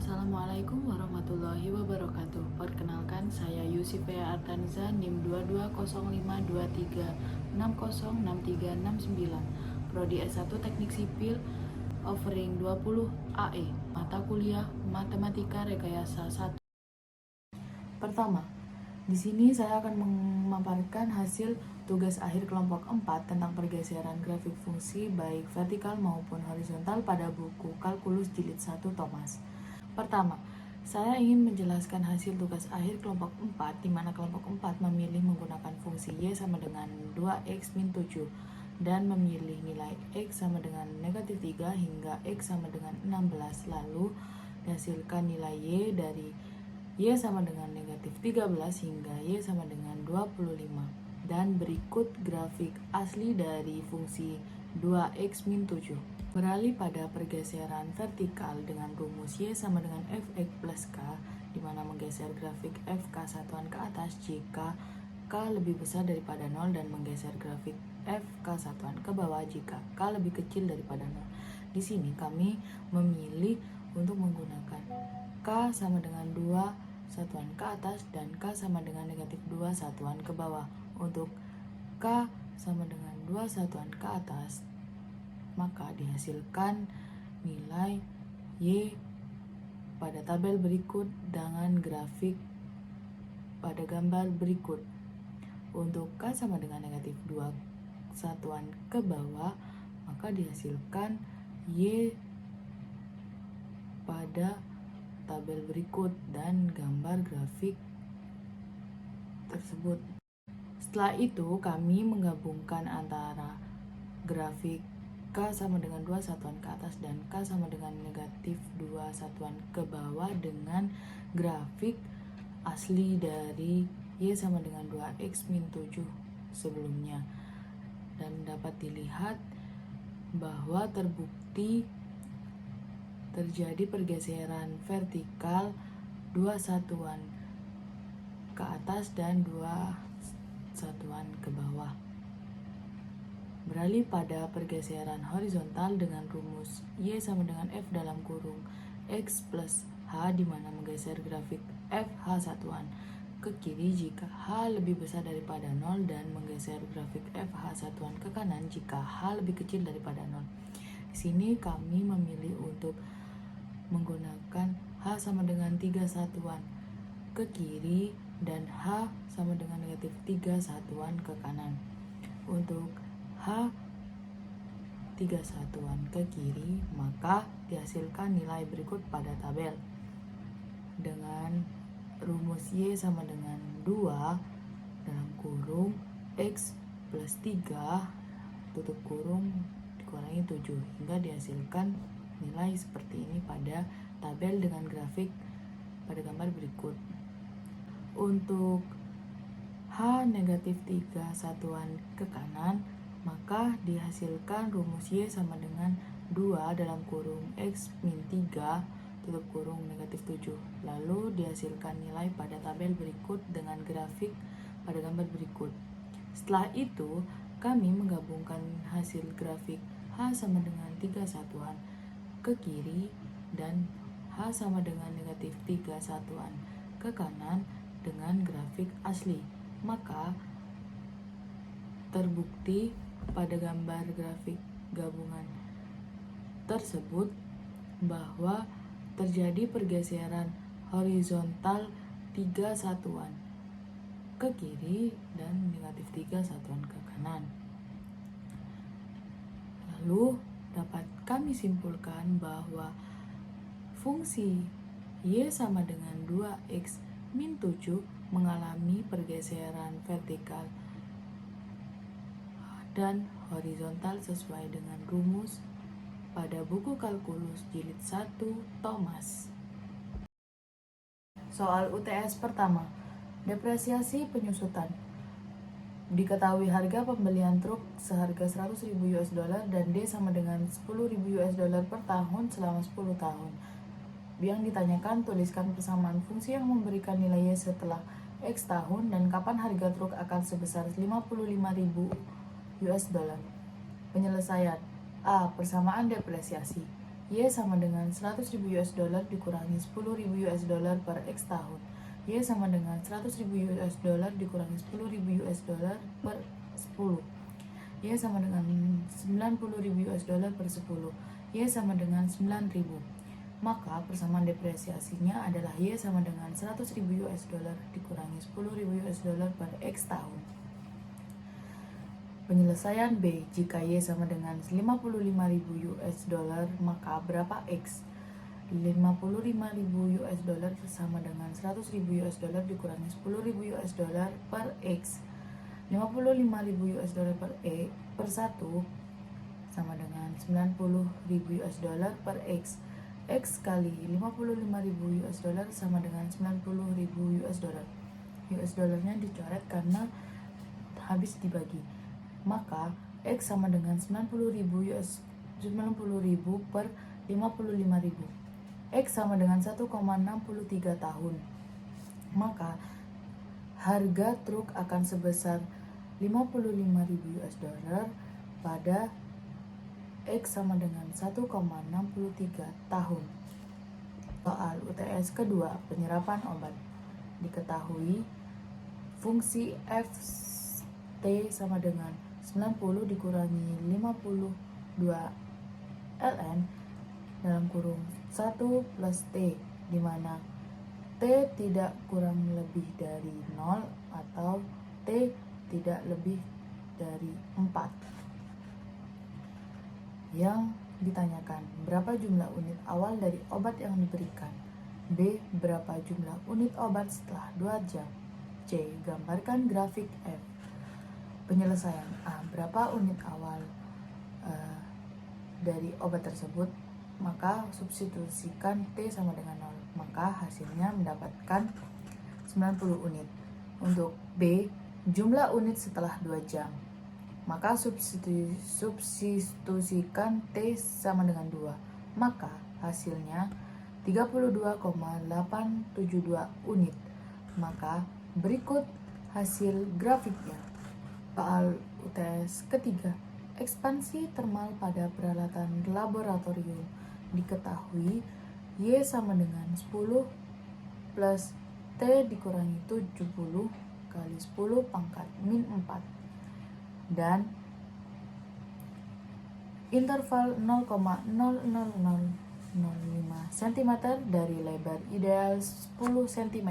Assalamualaikum warahmatullahi wabarakatuh. Perkenalkan, saya Yusifia Artanza, NIM 220523606369, Prodi S1 Teknik Sipil, offering 20 AE, mata kuliah Matematika Rekayasa 1. Pertama, di sini saya akan memaparkan hasil tugas akhir kelompok 4 tentang pergeseran grafik fungsi baik vertikal maupun horizontal pada buku Kalkulus Jilid 1 Thomas. Pertama, saya ingin menjelaskan hasil tugas akhir kelompok 4 di mana kelompok 4 memilih menggunakan fungsi Y sama dengan 2X min 7 dan memilih nilai X sama dengan negatif 3 hingga X sama dengan 16, lalu dihasilkan nilai Y dari Y sama dengan negatif 13 hingga Y sama dengan 25. Dan berikut grafik asli dari fungsi 2X min 7. Beralih pada pergeseran vertikal dengan rumus Y sama dengan Fx plus K, di mana menggeser grafik Fk satuan ke atas jika K lebih besar daripada 0 dan menggeser grafik Fk satuan ke bawah jika K lebih kecil daripada 0. Di sini kami memilih untuk menggunakan K sama dengan 2 satuan ke atas dan K sama dengan negatif 2 satuan ke bawah. Untuk K sama dengan 2 satuan ke atas, maka dihasilkan nilai Y pada tabel berikut dengan grafik pada gambar berikut. Untuk K sama dengan negatif 2 satuan ke bawah, maka dihasilkan Y pada tabel berikut dan gambar grafik tersebut. Setelah itu kami menggabungkan antara grafik K sama dengan 2 satuan ke atas dan K sama dengan negatif 2 satuan ke bawah dengan grafik asli dari Y sama dengan 2X min 7 sebelumnya. Dan dapat dilihat bahwa terbukti terjadi pergeseran vertikal 2 satuan ke atas dan 2 satuan ke bawah. Beralih pada pergeseran horizontal dengan rumus Y sama dengan F dalam kurung X plus H, di mana menggeser grafik FH satuan ke kiri jika H lebih besar daripada 0 dan menggeser grafik FH satuan ke kanan jika H lebih kecil daripada 0. Di sini kami memilih untuk menggunakan H sama dengan 3 satuan ke kiri dan H sama dengan negatif 3 satuan ke kanan. Untuk H 3 satuan ke kiri, maka dihasilkan nilai berikut pada tabel. Dengan rumus Y sama dengan 2 dalam kurung X plus 3 tutup kurung dikurangi 7 hingga dihasilkan nilai seperti ini pada tabel dengan grafik pada gambar berikut. Untuk H negatif 3 satuan ke kanan, maka dihasilkan rumus Y sama dengan 2 dalam kurung X min 3 tutup kurung negatif 7. Lalu dihasilkan nilai pada tabel berikut dengan grafik pada gambar berikut. Setelah itu, kami menggabungkan hasil grafik H sama dengan 3 satuan ke kiri dan H sama dengan negatif 3 satuan ke kanan dengan grafik asli. Maka terbukti pada gambar grafik gabungan tersebut bahwa terjadi pergeseran horizontal 3 satuan ke kiri dan negatif 3 satuan ke kanan. Lalu dapat kami simpulkan bahwa fungsi Y sama dengan 2X min 7 mengalami pergeseran vertikal dan horizontal sesuai dengan rumus pada buku Kalkulus Jilid 1 Thomas. Soal UTS pertama, depresiasi penyusutan. Diketahui harga pembelian truk seharga 100.000 US dollar dan D sama dengan 10.000 US dollar per tahun selama 10 tahun. Yang ditanyakan, tuliskan persamaan fungsi yang memberikan nilai Y setelah X tahun dan kapan harga truk akan sebesar 55.000 US dollar. Penyelesaian. A. Persamaan depresiasi. Y sama dengan 100.000 US dollar dikurangi 10.000 US dollar per X tahun. Y sama dengan 100.000 US dollar dikurangi 10.000 US dollar per 10. Y sama dengan 90.000 US dollar per 10. Y sama dengan 9.000. Maka persamaan depresiasinya adalah Y sama dengan 100.000 US dollar dikurangi 10.000 US dollar per X tahun. Penyelesaian B, jika Y sama dengan 55.000 US dollar, maka berapa X? 55.000 US dollar sama dengan 100.000 US dollar dikurangi 10.000 US dollar per X. 55.000 US dollar per 1 sama dengan 90.000 US dollar per X. X kali 55.000 US dollar sama dengan 90.000 US dollar. US dollarnya dicoret karena habis dibagi. Maka X sama dengan 90.000 per 55.000. X sama dengan 1,63 tahun. Maka harga truk akan sebesar 55.000 US dollar pada X sama dengan 1,63 tahun. Soal UTS kedua, penyerapan obat. Diketahui fungsi Ft sama dengan 90 dikurangi 52 ln dalam kurung 1 plus T, di mana T tidak kurang lebih dari 0 atau T tidak lebih dari 4. Yang ditanyakan, berapa jumlah unit awal dari obat yang diberikan? B, berapa jumlah unit obat setelah 2 jam? C, gambarkan grafik F. Penyelesaian A, berapa unit awal dari obat tersebut? Maka substitusikan T sama dengan 0, maka hasilnya mendapatkan 90 unit. Untuk B, jumlah unit setelah 2 jam, maka substitusikan T sama dengan 2, maka hasilnya 32,872 unit. Maka berikut hasil grafiknya. Soal UTS ketiga, ekspansi termal pada peralatan laboratorium. Diketahui Y sama dengan 10 plus T dikurangi 70 kali 10 pangkat min 4 dan interval 0,00005 cm dari lebar ideal 10 cm.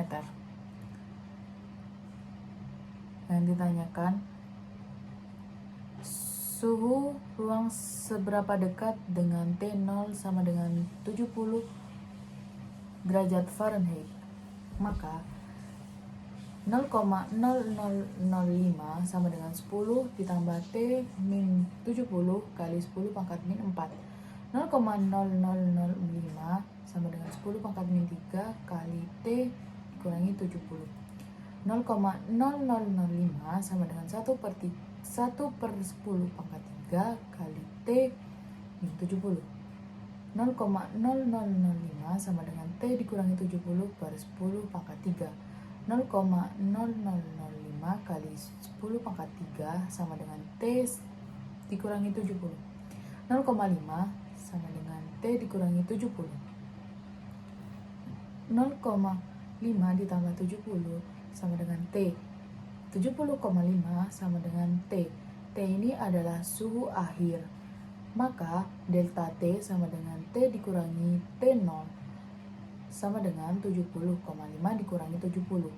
Yang ditanyakan, suhu ruang seberapa dekat dengan T0 sama dengan 70 derajat Fahrenheit. Maka 0,0005 sama dengan 10 ditambah T min 70 kali 10 pangkat min 4. 0,0005 sama dengan 10 pangkat min 3 kali T dikurangi 70. 0,0005 sama dengan 1 per 10 pangkat 3 kali T min 70. 0,0005 sama dengan T dikurangi 70 per 10 pangkat 3. 0,0005 kali 10 pangkat 3 sama dengan T dikurangi 70. 0,5 sama dengan T dikurangi 70. 0,5 ditambah 70 sama dengan T. 70,5 sama dengan T. T ini adalah suhu akhir. Maka delta T sama dengan T dikurangi T0 sama dengan 70,5 dikurangi 70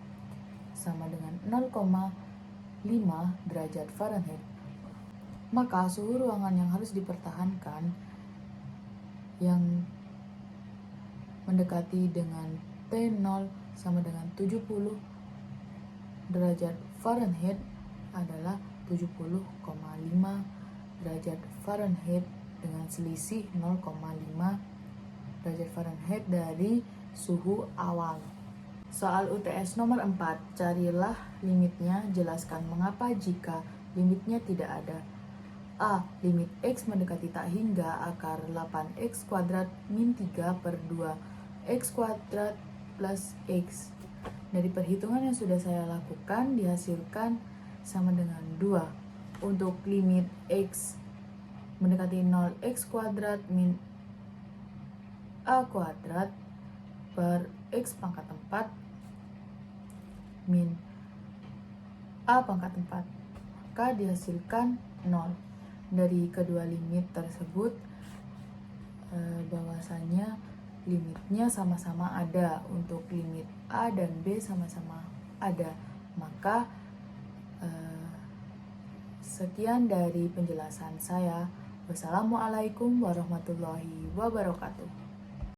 sama dengan 0,5 derajat Fahrenheit. Maka suhu ruangan yang harus dipertahankan yang mendekati dengan T0 sama dengan 70 derajat Fahrenheit adalah 70,5 derajat Fahrenheit dengan selisih 0,5 derajat Fahrenheit dari suhu awal. Soal UTS nomor 4, carilah limitnya, jelaskan mengapa jika limitnya tidak ada. A. Limit X mendekati tak hingga akar 8X kuadrat min 3 per 2 X kuadrat plus X. Dari perhitungan yang sudah saya lakukan dihasilkan sama dengan 2. Untuk limit X mendekati 0 X kuadrat min A kuadrat per X pangkat 4 min A pangkat 4, maka dihasilkan 0. Dari kedua limit tersebut bahwasanya limitnya sama-sama ada. Untuk limit A dan B sama-sama ada, maka sekian dari penjelasan saya. Wassalamualaikum warahmatullahi wabarakatuh.